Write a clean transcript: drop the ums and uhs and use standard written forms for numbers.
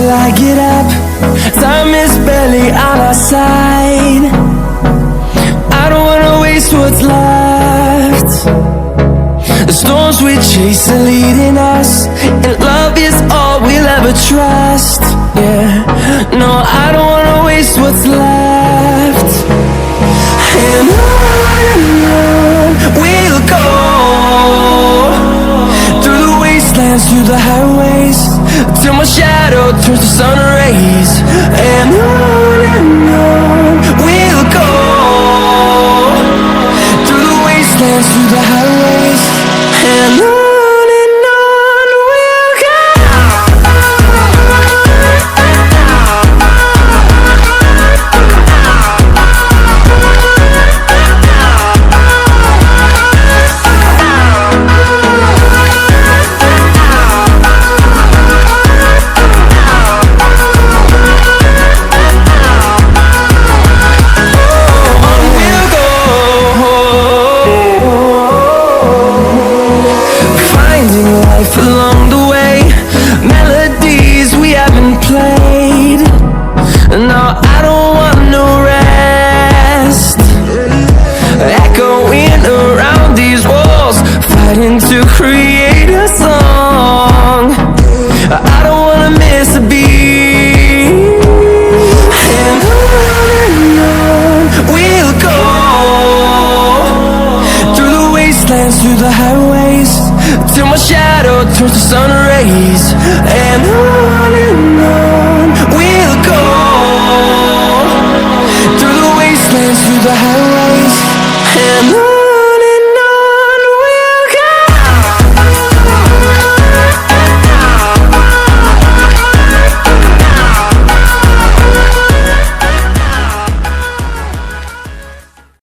till I get up. Time is barely on our side. I don't wanna waste what's left. The storms we chase are leading us, and love is all we'll ever trust. Yeah, no, I don't wanna waste what's left. And on we'll go, through the wastelands, through the highways, till my shadow turns to sun rays. And on we'll go, through the wastelands, through the highways, and on we'll go. Along the way, melodies we haven't played. No, I don't want no rest. Echoing around these walls, fighting to create a song. I don't wanna miss a beat. And on we'll go, through the wastelands, through the highways, till my shadow turns to sun rays. And on we'll go, through the wastelands, through the highways, and on.